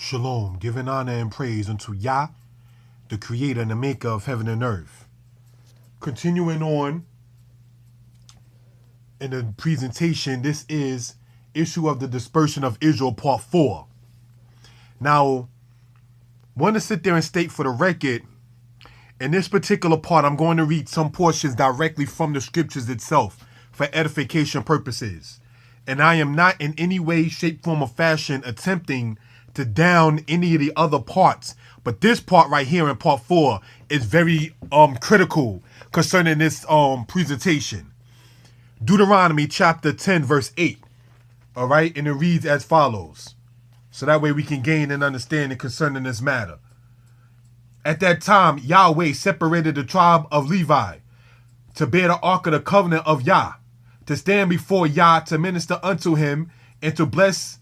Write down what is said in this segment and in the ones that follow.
Shalom, giving honor and praise unto Yah, the creator and the maker of heaven and earth. Continuing on in the presentation, this is issue of the dispersion of Israel, part 4. Now, I want to sit there and state for the record, in this particular part, I'm going to read some portions directly from the scriptures itself for edification purposes. And I am not in any way, shape, form, or fashion attempting to down any of the other parts. But this part right here in part 4 is very critical concerning this presentation. Deuteronomy chapter 10, verse 8. All right, and it reads as follows. So that way we can gain an understanding concerning this matter. At that time, Yahweh separated the tribe of Levi to bear the ark of the covenant of Yah, to stand before Yah, to minister unto him, and to bless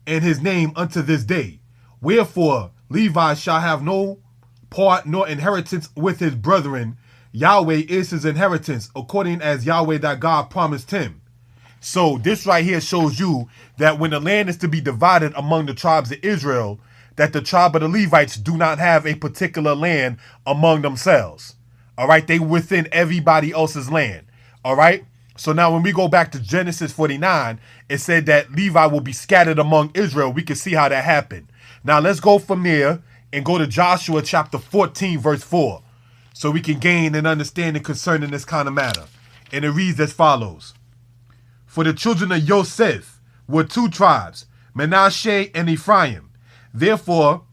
in his name unto this day. Wherefore, Levi shall have no part nor inheritance with his brethren. Yahweh is his inheritance, according as Yahweh thy God promised him. So this right here shows you that when the land is to be divided among the tribes of Israel, that the tribe of the Levites do not have a particular land among themselves. All right, they within everybody else's land. All right. So now when we go back to Genesis 49, it said that Levi will be scattered among Israel. We can see how that happened. Now let's go from there and go to Joshua chapter 14, verse 4. So we can gain an understanding concerning this kind of matter. And it reads as follows. For the children of Joseph were two tribes, Manasseh and Ephraim. Therefore,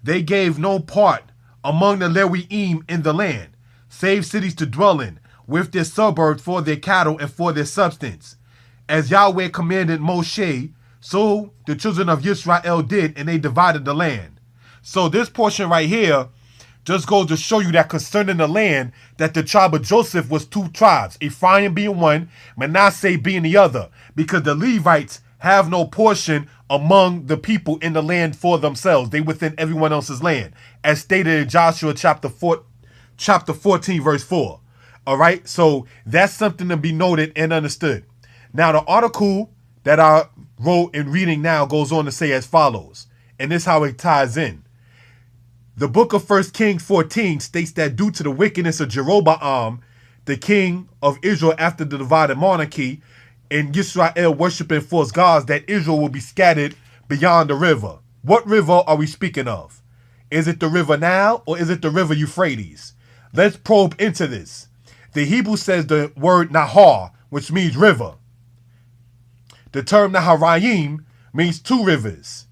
they gave no part among the Lewiim in the land, save cities to dwell in, with their suburbs for their cattle and for their substance. As Yahweh commanded Moshe, so the children of Israel did, and they divided the land. So this portion right here just goes to show you that concerning the land, that the tribe of Joseph was two tribes, Ephraim being one, Manasseh being the other, because the Levites have no portion among the people in the land for themselves. They within everyone else's land, as stated in Joshua chapter 14, verse 4. All right, so that's something to be noted and understood. Now, the article that I wrote and reading now goes on to say as follows, and this is how it ties in. The book of 1 Kings 14 states that due to the wickedness of Jeroboam, the king of Israel after the divided monarchy, and Israel worshiping false gods, that Israel will be scattered beyond the river. What river are we speaking of? Is it the river Nile or is it the river Euphrates? Let's probe into this. The Hebrew says the word Nahar, which means river. The term Naharaim means two rivers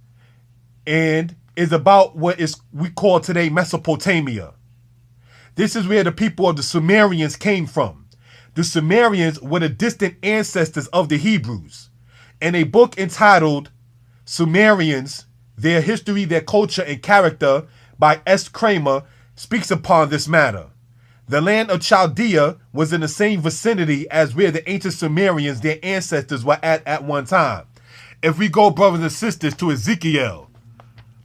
and is about what we call today Mesopotamia. This is where the people of the Sumerians came from. The Sumerians were the distant ancestors of the Hebrews. In a book entitled Sumerians, Their History, Their Culture, and Character by S. Kramer speaks upon this matter. The land of Chaldea was in the same vicinity as where the ancient Sumerians, their ancestors, were at one time. If we go, brothers and sisters, to Ezekiel,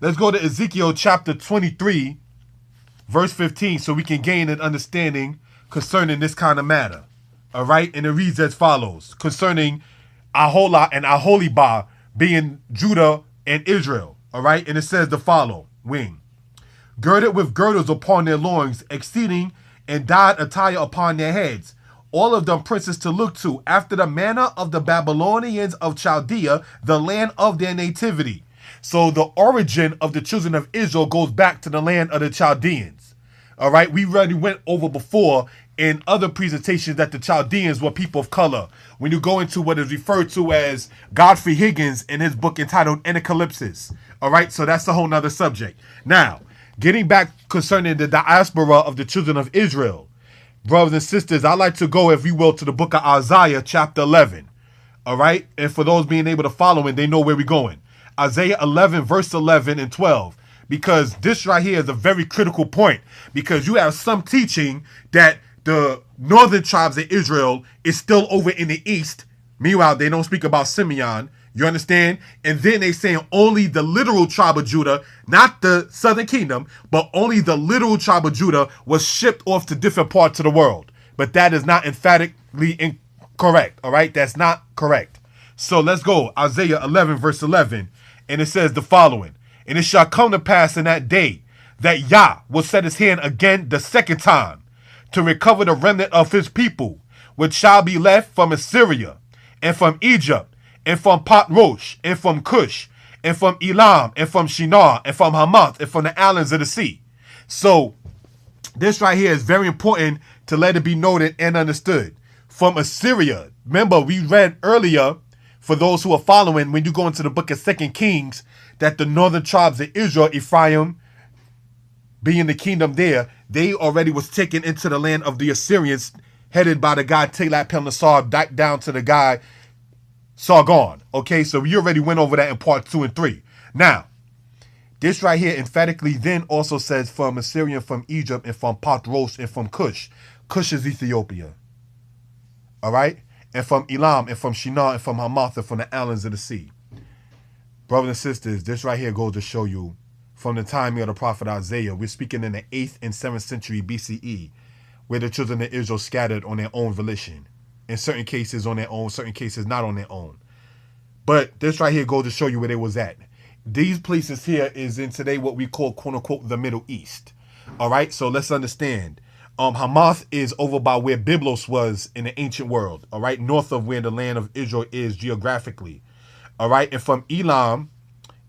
let's go to Ezekiel chapter 23, verse 15, so we can gain an understanding concerning this kind of matter. All right, and it reads as follows, concerning Aholah and Aholibah being Judah and Israel. All right, and it says the following. Girded with girdles upon their loins, exceeding and dyed attire upon their heads, all of them princes to look to, after the manner of the Babylonians of Chaldea, the land of their nativity. So the origin of the children of Israel goes back to the land of the Chaldeans. All right, we already went over before in other presentations that the Chaldeans were people of color. When you go into what is referred to as Godfrey Higgins in his book entitled Anacalypsis. All right, so that's a whole nother subject. Now, getting back concerning the diaspora of the children of Israel, brothers and sisters, I'd like to go, if you will, to the book of Isaiah chapter 11. All right, and for those being able to follow it, they know where we're going. Isaiah 11, verse 11 and 12. Because this right here is a very critical point, because you have some teaching that the northern tribes of Israel is still over in the east. Meanwhile, they don't speak about Simeon. You understand? And then they saying only the literal tribe of Judah, not the southern kingdom, but only the literal tribe of Judah was shipped off to different parts of the world. But that is not emphatically incorrect. All right? That's not correct. So let's go. Isaiah 11, verse 11. And it says the following. And it shall come to pass in that day that Yah will set his hand again the second time to recover the remnant of his people, which shall be left from Assyria, and from Egypt, and from Patrosh, and from Cush, and from Elam, and from Shinar, and from Hamath, and from the islands of the sea. So this right here is very important to let it be noted and understood. From Assyria. Remember, we read earlier, for those who are following, when you go into the book of 2 Kings, that the northern tribes of Israel, Ephraim, being the kingdom there, they already was taken into the land of the Assyrians, headed by the guy Tiglath-Pileser down to the guy Sargon. Okay, so we already went over that in part 2 and 3. Now, this right here emphatically then also says from Assyria, from Egypt, and from Patrosh, and from Cush. Cush is Ethiopia. All right? And from Elam, and from Shinar, and from Hamath, and from the islands of the sea. Brothers and sisters, this right here goes to show you, from the time of the prophet Isaiah, we're speaking in the 8th and 7th century BCE, where the children of Israel scattered on their own volition. In certain cases on their own, certain cases not on their own. But this right here goes to show you where they was at. These places here is in today what we call, quote unquote, the Middle East. All right, so let's understand. Hamath is over by where Byblos was in the ancient world. All right, north of where the land of Israel is geographically. All right, and from Elam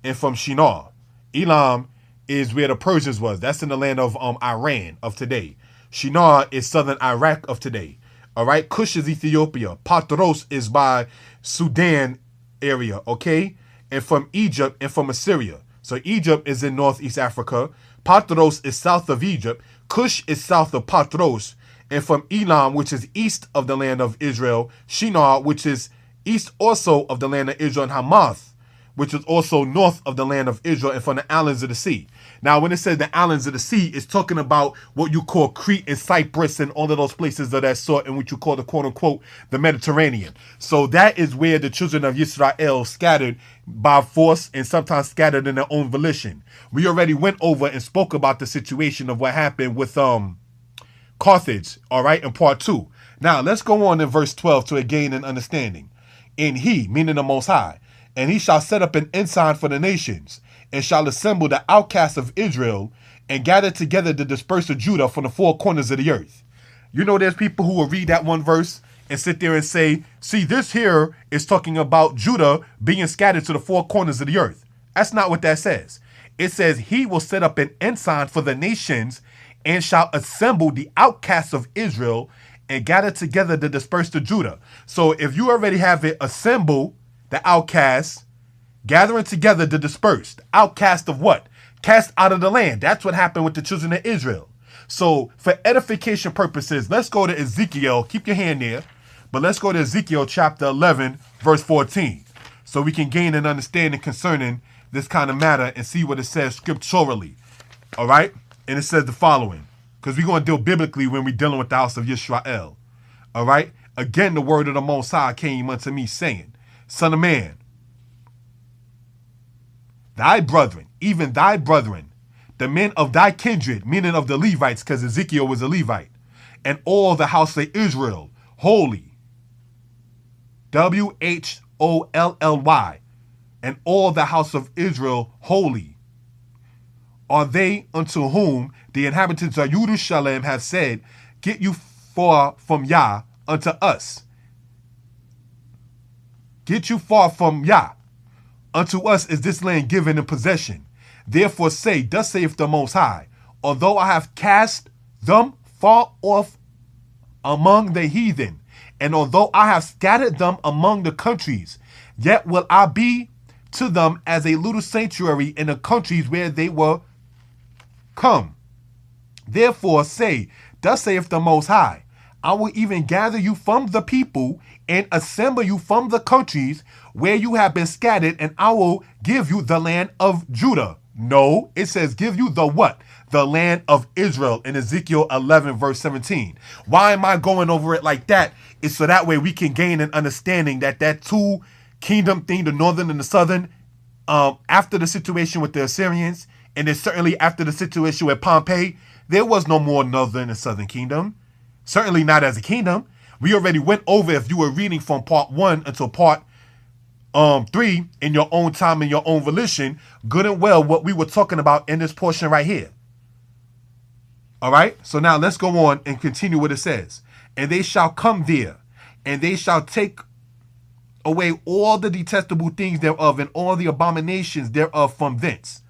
and from Shinar. Elam is where the Persians was. That's in the land of Iran of today. Shinar is southern Iraq of today. All right, Cush is Ethiopia. Patros is by Sudan area, okay? And from Egypt and from Assyria. So Egypt is in northeast Africa. Patros is south of Egypt. Cush is south of Patros. And from Elam, which is east of the land of Israel. Shinar, which is east also of the land of Israel. And Hamath, which is also north of the land of Israel, and from the islands of the sea. Now, when it says the islands of the sea, it's talking about what you call Crete and Cyprus and all of those places of that sort, in which you call the quote-unquote the Mediterranean. So that is where the children of Israel scattered by force and sometimes scattered in their own volition. We already went over and spoke about the situation of what happened with Carthage, all right, in part 2. Now, let's go on in verse 12 to gain an understanding. And he, meaning the Most High, and he shall set up an ensign for the nations, and shall assemble the outcasts of Israel, and gather together the dispersed of Judah from the four corners of the earth. You know, there's people who will read that one verse and sit there and say, see, this here is talking about Judah being scattered to the four corners of the earth. That's not what that says. It says he will set up an ensign for the nations, and shall assemble the outcasts of Israel, and gather together the dispersed of Judah. So if you already have it assemble the outcasts, gathering together the dispersed. Outcast of what? Cast out of the land. That's what happened with the children of Israel. So for edification purposes, let's go to Ezekiel. Keep your hand there. But let's go to Ezekiel chapter 11, verse 14. So we can gain an understanding concerning this kind of matter and see what it says scripturally. All right? And it says the following. Because we're going to deal biblically when we're dealing with the house of Israel. All right? Again, the word of the Most High came unto me, saying, Son of man, thy brethren, even thy brethren, the men of thy kindred, meaning of the Levites, because Ezekiel was a Levite, and all the house of Israel, holy, W-H-O-L-L-Y, and all the house of Israel, holy, are they unto whom the inhabitants of Jerusalem have said, get you far from Yah unto us. Get you far from Yah. Unto us is this land given in possession. Therefore say, thus saith the Most High, although I have cast them far off among the heathen, and although I have scattered them among the countries, yet will I be to them as a little sanctuary in the countries where they were come. Therefore say, thus saith the Most High, I will even gather you from the people and assemble you from the countries where you have been scattered, and I will give you the land of Judah. No, it says give you the what? The land of Israel in Ezekiel 11, verse 17. Why am I going over it like that? It's so that way we can gain an understanding that that two kingdom thing, the northern and the southern, after the situation with the Assyrians, and then certainly after the situation with Pompey, there was no more northern and southern kingdom. Certainly not as a kingdom. We already went over, if you were reading from part 1 until part 3, in your own time and your own volition, good and well what we were talking about in this portion right here. All right, so now let's go on and continue what it says. And they shall come there, and they shall take away all the detestable things thereof and all the abominations thereof from thence.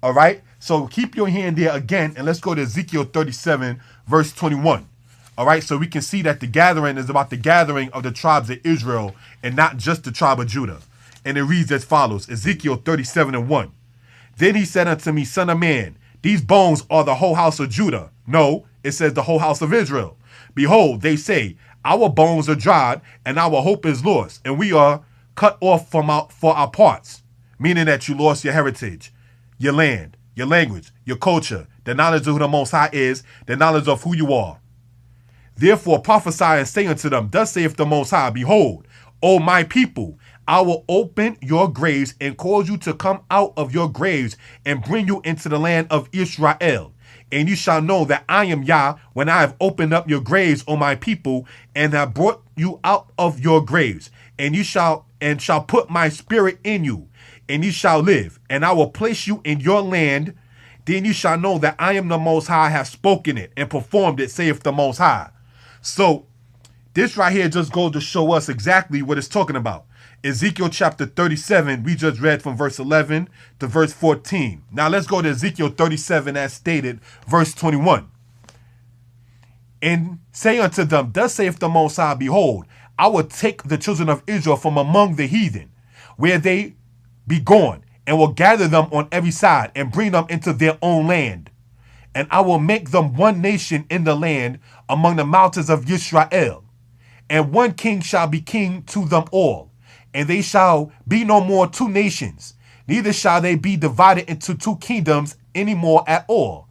All right, so keep your hand there again, and let's go to Ezekiel 37, verse 21. All right, so we can see that the gathering is about the gathering of the tribes of Israel and not just the tribe of Judah. And it reads as follows, Ezekiel 37 and 1. Then he said unto me, Son of man, these bones are the whole house of Judah. No, it says the whole house of Israel. Behold, they say, our bones are dried, and our hope is lost, and we are cut off for our parts. Meaning that you lost your heritage, your land, your language, your culture, the knowledge of who the Most High is, the knowledge of who you are. Therefore prophesy and say unto them, Thus saith the Most High, Behold, O my people, I will open your graves and cause you to come out of your graves and bring you into the land of Israel. And you shall know that I am Yah when I have opened up your graves, O my people, and have brought you out of your graves. And you shall put my spirit in you, and you shall live. And I will place you in your land. Then you shall know that I am the Most High, have spoken it and performed it, saith the Most High. So this right here just goes to show us exactly what it's talking about. Ezekiel chapter 37, we just read from verse 11 to verse 14. Now let's go to Ezekiel 37 as stated, verse 21. And say unto them, Thus saith the Most High, Behold, I will take the children of Israel from among the heathen, where they be gone, and will gather them on every side, and bring them into their own land. And I will make them one nation in the land among the mountains of Israel. And one king shall be king to them all. And they shall be no more two nations, neither shall they be divided into two kingdoms any more at all.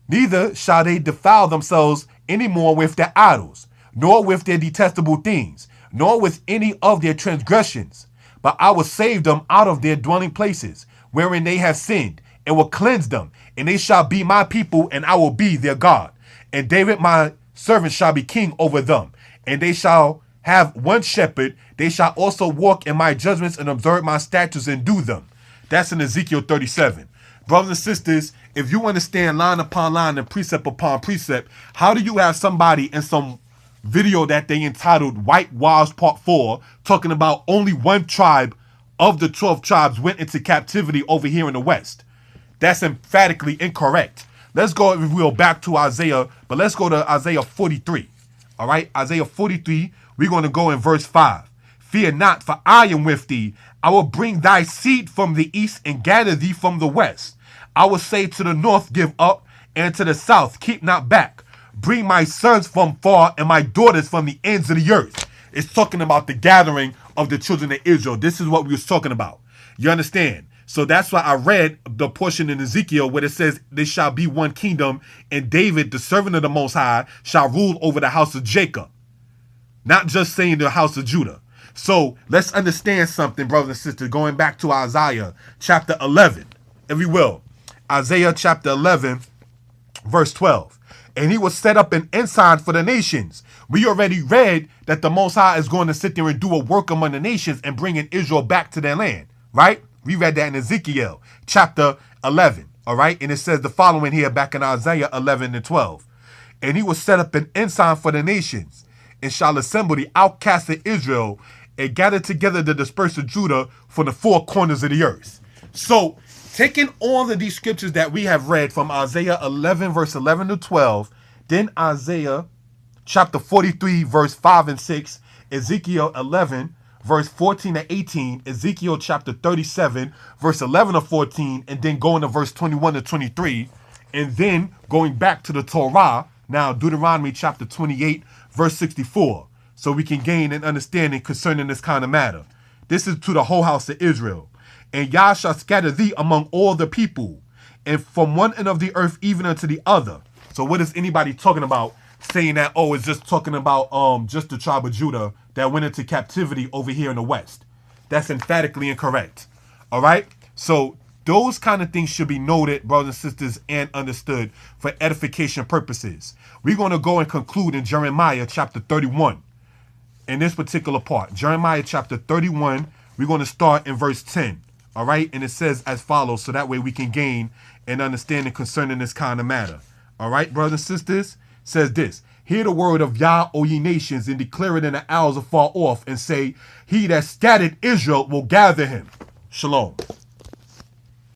Neither shall they defile themselves any more with their idols, nor with their detestable things, nor with any of their transgressions. But I will save them out of their dwelling places, wherein they have sinned, and will cleanse them, and they shall be my people, and I will be their God. And David my servant shall be king over them, and they shall have one shepherd. They shall also walk in my judgments and observe my statutes and do them. That's in Ezekiel 37. Brothers and sisters, if you understand line upon line and precept upon precept, how do you have somebody in some video that they entitled Whitewash Part 4 talking about only one tribe of the 12 tribes went into captivity over here in the West? That's emphatically incorrect. Let's go, if we will, back to Isaiah, but let's go to Isaiah 43. All right, Isaiah 43, we're going to go in verse 5. Fear not, for I am with thee. I will bring thy seed from the east and gather thee from the west. I will say to the north, give up, and to the south, keep not back. Bring my sons from far and my daughters from the ends of the earth. It's talking about the gathering of the children of Israel. This is what we was talking about. You understand? So that's why I read the portion in Ezekiel where it says, there shall be one kingdom, and David, the servant of the Most High, shall rule over the house of Jacob. Not just saying the house of Judah. So let's understand something, brothers and sisters, going back to Isaiah chapter 11, if we will. Isaiah chapter 11, verse 12. And he will set up an ensign for the nations. We already read that the Most High is going to sit there and do a work among the nations and bringing Israel back to their land, right? We read that in Ezekiel chapter 11, all right? And it says the following here back in Isaiah 11 and 12. And he will set up an ensign for the nations, and shall assemble the outcasts of Israel, and gather together the dispersed of Judah from the four corners of the earth. So, taking all of these scriptures that we have read from Isaiah 11, verse 11 to 12, then Isaiah chapter 43, verse 5 and 6, Ezekiel 11, verse 14 to 18, Ezekiel chapter 37, verse 11 to 14, and then going to verse 21 to 23, and then going back to the Torah, now Deuteronomy chapter 28, verse 64, so we can gain an understanding concerning this kind of matter. This is to the whole house of Israel. And Yah shall scatter thee among all the people, and from one end of the earth even unto the other. So what is anybody talking about saying that, oh, it's just talking about just the tribe of Judah that went into captivity over here in the West? That's emphatically incorrect. All right? So those kind of things should be noted, brothers and sisters, and understood for edification purposes. We're going to go and conclude in Jeremiah chapter 31 in this particular part. Jeremiah chapter 31, We're going to start in verse 10. All right. And it says as follows. So that way we can gain an understanding concerning this kind of matter. All right, brothers and sisters. Says this. Hear the word of Yah, O ye nations, and declare it in the isles afar off, and say, he that scattered Israel will gather him. Shalom.